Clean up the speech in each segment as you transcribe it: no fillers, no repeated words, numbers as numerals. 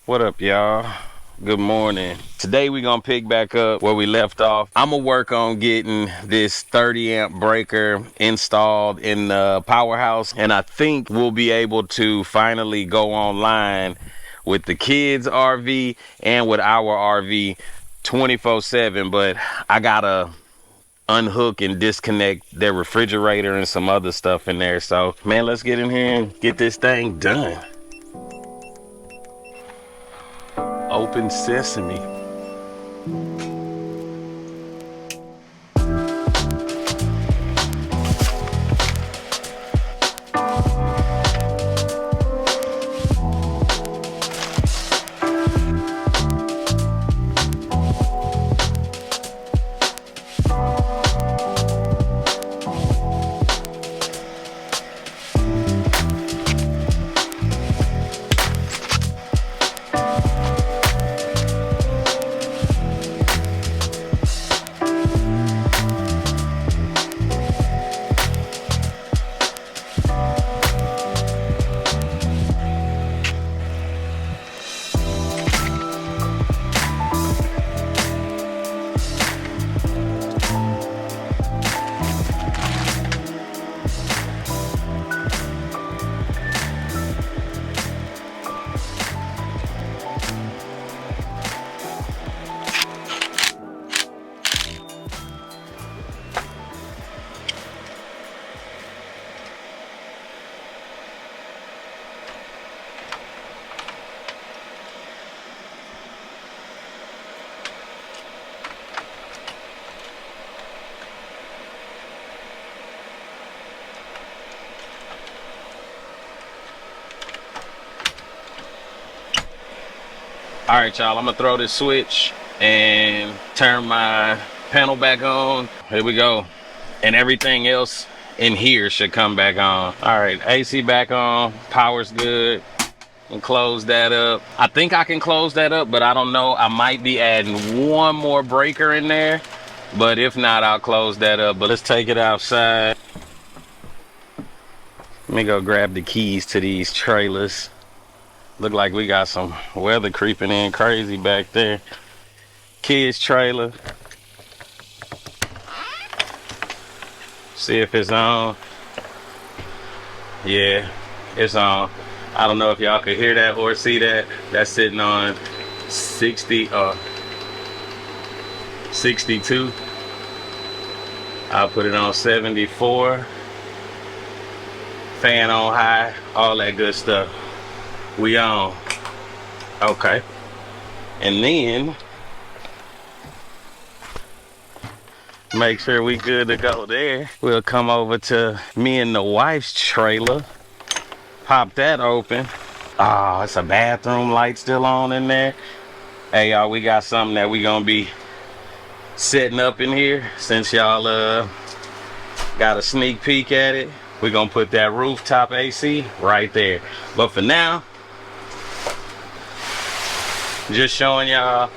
What up, y'all? Good morning. Today we gonna pick back up where we left off. I'm gonna work on getting this 30 amp breaker installed in the powerhouse, and I think we'll be able to finally go online with the kids RV and with our RV 24/7. But I gotta unhook and disconnect their refrigerator and some other stuff in there. So man, let's get in here and get this thing done. Open sesame. All right, y'all, I'm gonna throw this switch and turn my panel back on. Here we go. And everything else in here should come back on. All right, AC back on, power's good. And close that up. I think I can close that up, but I don't know. I might be adding one more breaker in there, but if not, I'll close that up. But let's take it outside. Let me go grab the keys to these trailers. Look like we got some weather creeping in crazy back there. Kids trailer. See if it's on. Yeah, it's on. I don't know if y'all could hear that or see that. That's sitting on 60 or 62. I'll put it on 74. Fan on high, all that good stuff. We on. Okay. And then make sure we good to go there. We'll come over to me and the wife's trailer. Pop that open. Oh, it's a bathroom light still on in there. Hey y'all, we got something that we gonna be setting up in here. Since y'all got a sneak peek at it, we're gonna put that rooftop AC right there. But for now, just showing y'all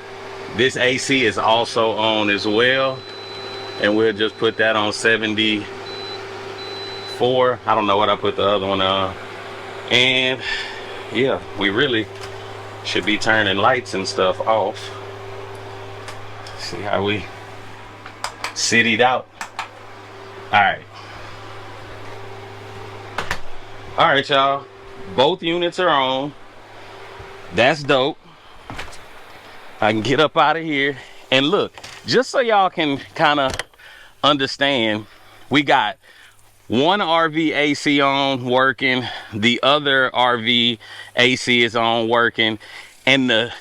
this AC is also on as well, and we'll just put that on 74. I don't know what I put the other one on. And yeah, we really should be turning lights and stuff off. See how we citied out. All right, y'all, both units are on. That's dope. I can get up out of here. And look, just so y'all can kind of understand, we got one RV AC on working, the other RV AC is on working, and the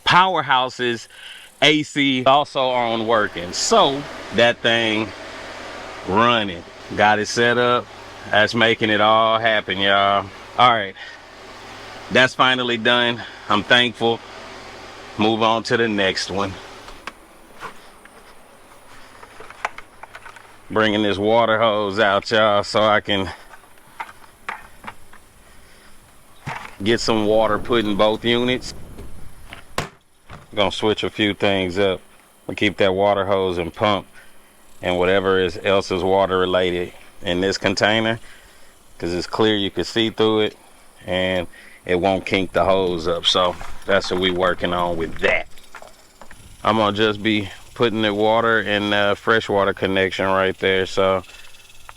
powerhouse's AC also on working. So that thing running. Got it set up. That's making it all happen, y'all. All right, that's finally done. I'm thankful. Move on to the next one. Bringing this water hose out, y'all, so I can get some water put in both units. Gonna switch a few things up. We'll keep that water hose and pump and whatever else is water related in this container, because it's clear, you can see through it, and it won't kink the hose up. So that's what we working on with that. I'm gonna just be putting the water and freshwater connection right there. So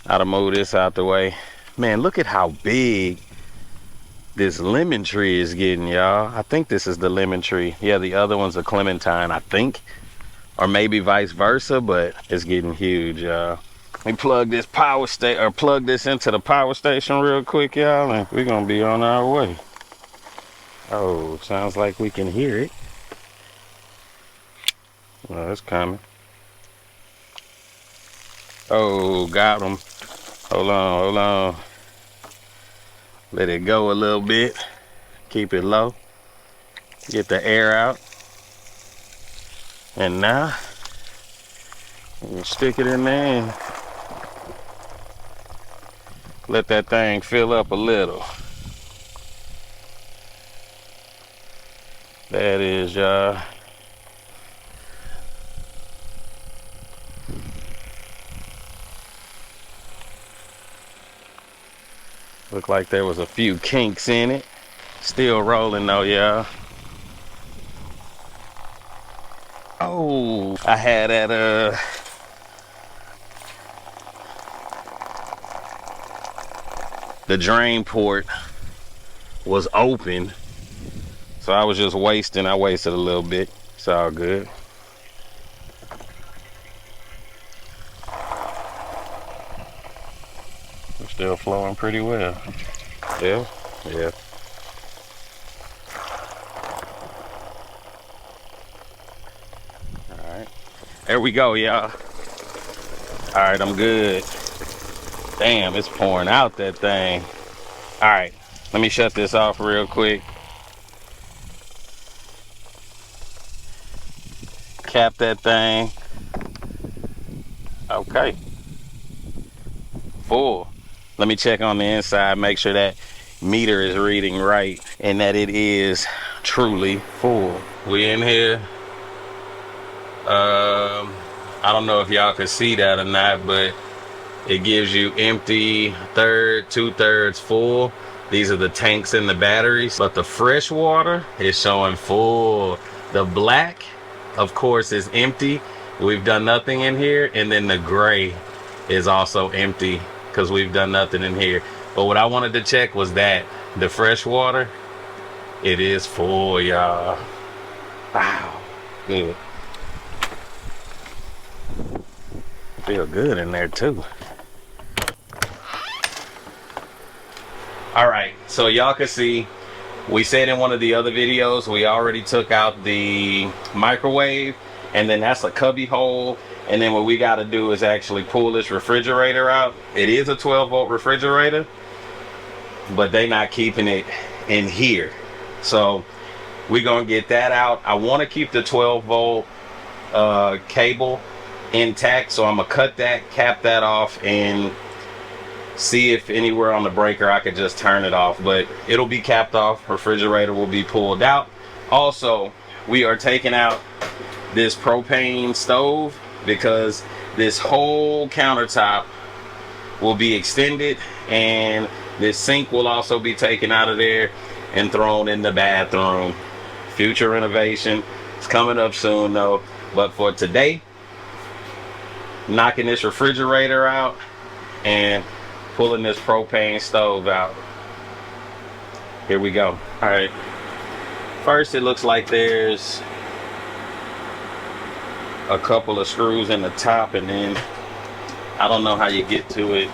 I'll move this out the way. Man, look at how big this lemon tree is getting, y'all. I think this is the lemon tree. Yeah, the other one's a clementine, I think. Or maybe vice versa, but it's getting huge, y'all. Let me plug this plug this into the power station real quick, y'all, and we're gonna be on our way. Oh, sounds like we can hear it. Oh, it's coming. Oh, got him. Hold on. Let it go a little bit. Keep it low. Get the air out. And now, we'll stick it in there and let that thing fill up a little. That is, y'all. Looked like there was a few kinks in it. Still rolling though, y'all. Oh, I had that the drain port was open, so I was just wasting. I wasted a little bit. It's all good. We're still flowing pretty well. Yeah. All right, there we go, y'all. All right, I'm good. Damn, it's pouring out that thing. All right, let me shut this off real quick. Cap that thing. Okay. Full. Let me check on the inside, make sure that meter is reading right and that it is truly full. We in here. I don't know if y'all can see that or not, but it gives you empty, third, 2/3 full. These are the tanks and the batteries, but the fresh water is showing full. The black, of course, is empty. We've done nothing in here. And then the gray is also empty because we've done nothing in here. But what I wanted to check was that the fresh water, it is full, y'all. Wow, good. Feel good in there too. All right, so y'all can see, we said in one of the other videos, we already took out the microwave, and then that's a cubby hole. And then what we got to do is actually pull this refrigerator out. It is a 12-volt refrigerator, but they not keeping it in here. So we're gonna get that out. I want to keep the 12-volt cable intact, so I'm gonna cut that, cap that off, and see if anywhere on the breaker I could just turn it off. But it'll be capped off. Refrigerator will be pulled out. Also, we are taking out this propane stove because this whole countertop will be extended, and this sink will also be taken out of there and thrown in the bathroom. Future renovation is coming up soon though, but for today, knocking this refrigerator out and pulling this propane stove out. Here we go. All right, first it looks like there's a couple of screws in the top, and then I don't know how you get to it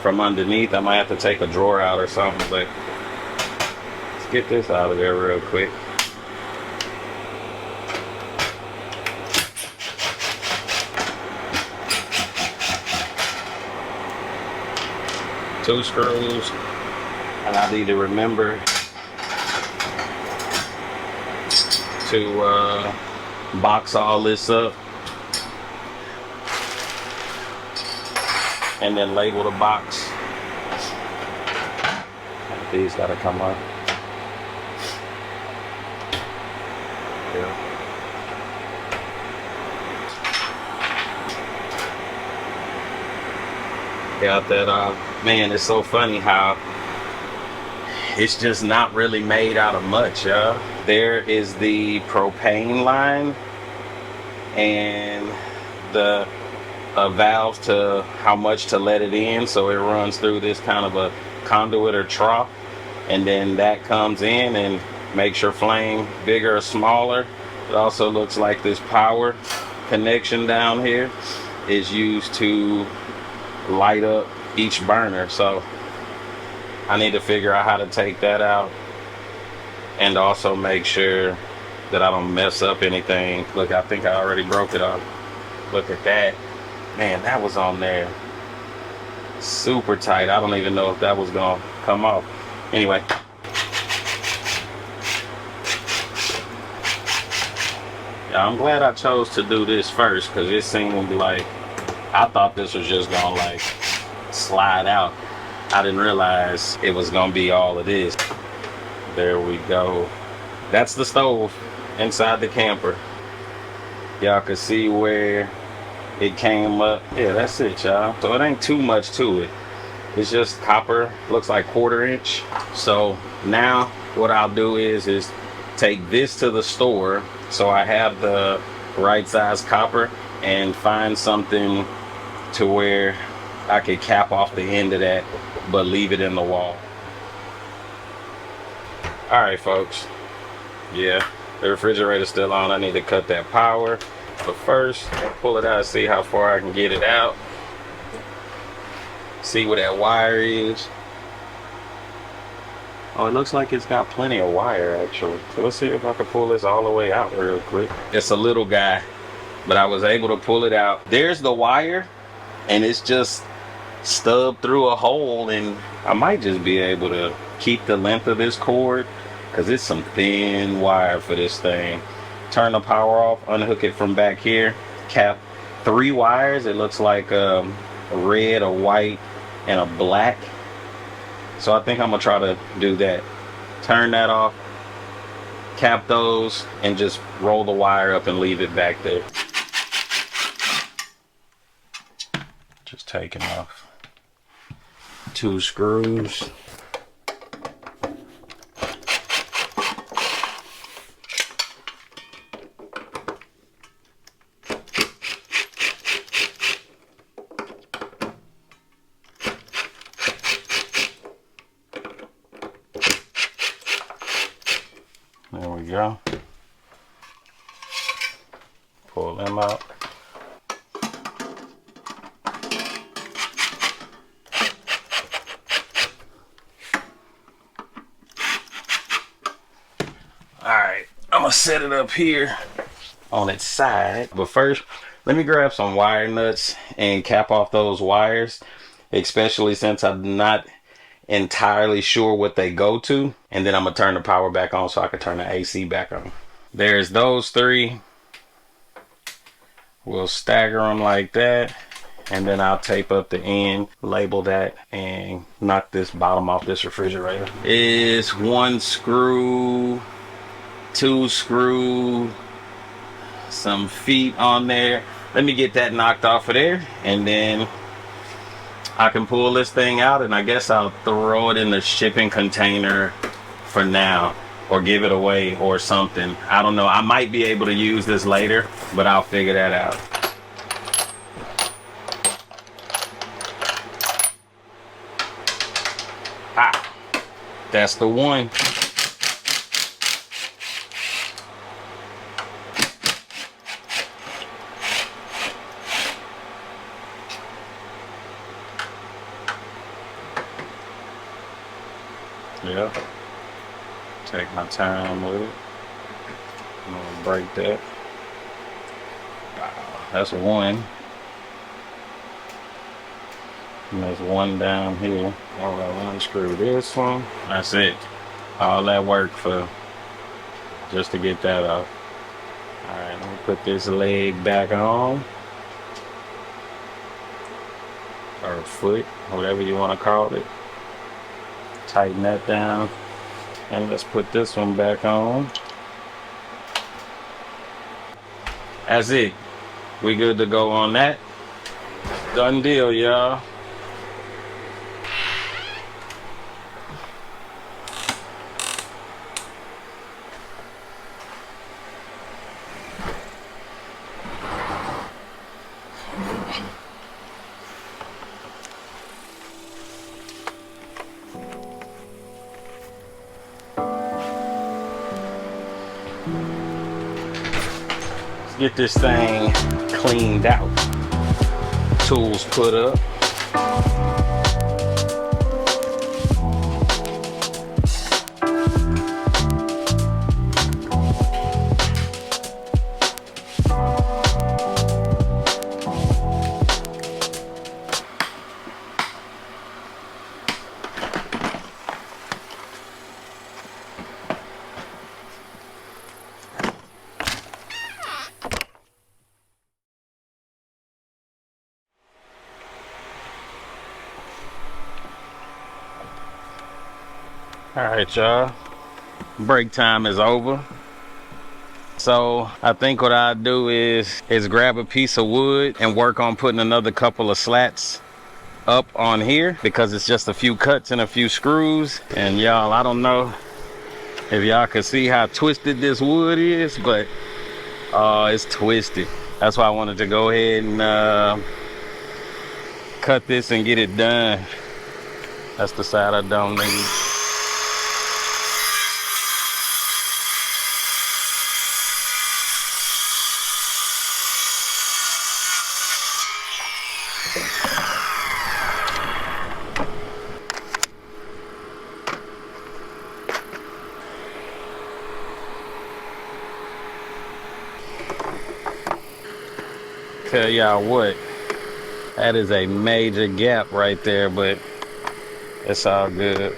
from underneath. I might have to take a drawer out or something, but let's get this out of there real quick. Two screws, and I need to remember to box all this up and then label the box. These gotta come up. Yeah. Got that man, it's so funny how it's just not really made out of much, y'all. There is the propane line and the valves to how much to let it in, so it runs through this kind of a conduit or trough, and then that comes in and makes your flame bigger or smaller. It also looks like this power connection down here is used to light up each burner, so I need to figure out how to take that out and also make sure that I don't mess up anything. Look, I think I already broke it off. Look at that. Man, that was on there super tight. I don't even know if that was gonna come off. Anyway. Yeah, I'm glad I chose to do this first, because it seemed like I thought this was just gonna like slide out. I didn't realize it was gonna be all of this. There we go. That's the stove inside the camper. Y'all can see where it came up. Yeah, that's it, y'all. So it ain't too much to it. It's just copper, looks like 1/4 inch. So now what I'll do is take this to the store so I have the right size copper, and find something to where I could cap off the end of that but leave it in the wall. All right, folks. Yeah, the refrigerator's still on. I need to cut that power, but first I'll pull it out and see how far I can get it out. See where that wire is. Oh, it looks like it's got plenty of wire actually. So let's see if I can pull this all the way out real quick. It's a little guy, but I was able to pull it out. There's the wire, and it's just stubbed through a hole, and I might just be able to keep the length of this cord, because it's some thin wire for this thing. Turn the power off, unhook it from back here, cap 3 wires. It looks like a red, a white, and a black. So I think I'm gonna try to do that. Turn that off, cap those, and just roll the wire up and leave it back there. Just taking off 2 screws. There we go. Pull them out. Alright, I'm gonna set it up here on its side. But first, let me grab some wire nuts and cap off those wires, especially since I'm not entirely sure what they go to. And then I'm gonna turn the power back on so I can turn the AC back on. There's those 3. We'll stagger them like that, and then I'll tape up the end, label that, and knock this bottom off this refrigerator. Is 1 screw, 2 screw, some feet on there. Let me get that knocked off of there, and then I can pull this thing out, and I guess I'll throw it in the shipping container for now, or give it away or something. I don't know. I might be able to use this later, but I'll figure that out. Ah, that's the one. Yep. Take my time with it. I'm gonna break that. Wow, that's 1. And there's 1 down here. All right, unscrew this one. That's it. All that work for just to get that off. All right, let me put this leg back on, or foot, whatever you want to call it. Tighten that down, and let's put this one back on. That's it. We good to go on that. Done deal, y'all. Let's get this thing cleaned out. Tools put up. All right, y'all. Break time is over. So I think what I'll do is grab a piece of wood and work on putting another couple of slats up on here, because it's just a few cuts and a few screws. And y'all, I don't know if y'all can see how twisted this wood is, but it's twisted. That's why I wanted to go ahead and cut this and get it done. That's the side I don't need. Tell y'all what, that is a major gap right there, but it's all good.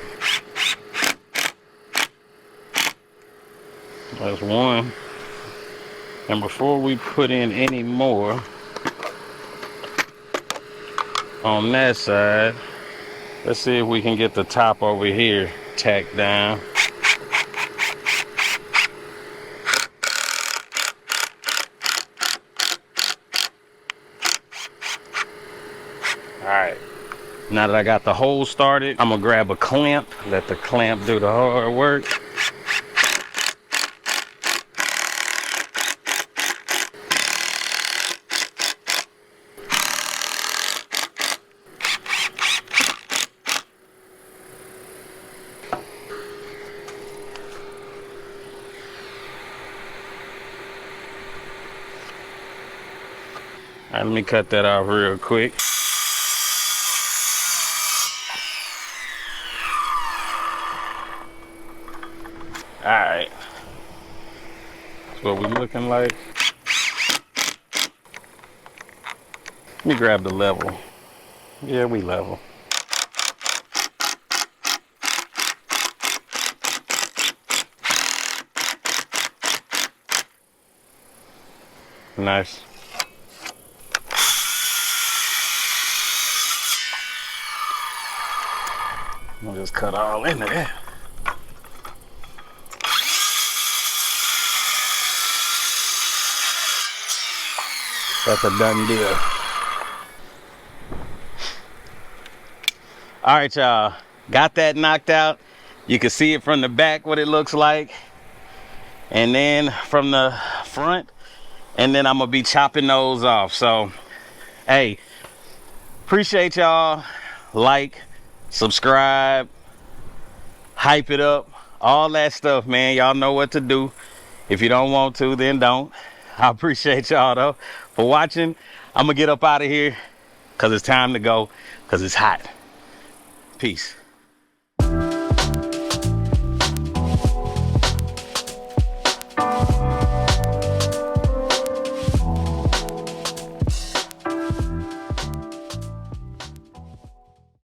That's one. And before we put in any more on that side, let's see if we can get the top over here tacked down. Alright, now that I got the hole started, I'm gonna grab a clamp, let the clamp do the hard work. Alright, let me cut that off real quick. Alright, that's what we're looking like. Let me grab the level. Yeah, we level. Nice. I'll just cut all into that. That's a done deal. All right, y'all. Got that knocked out. You can see it from the back, what it looks like. And then from the front. And then I'm going to be chopping those off. So, hey, appreciate y'all. Like, subscribe, hype it up. All that stuff, man. Y'all know what to do. If you don't want to, then don't. I appreciate y'all, though, for watching. I'm going to get up out of here because it's time to go, because it's hot. Peace.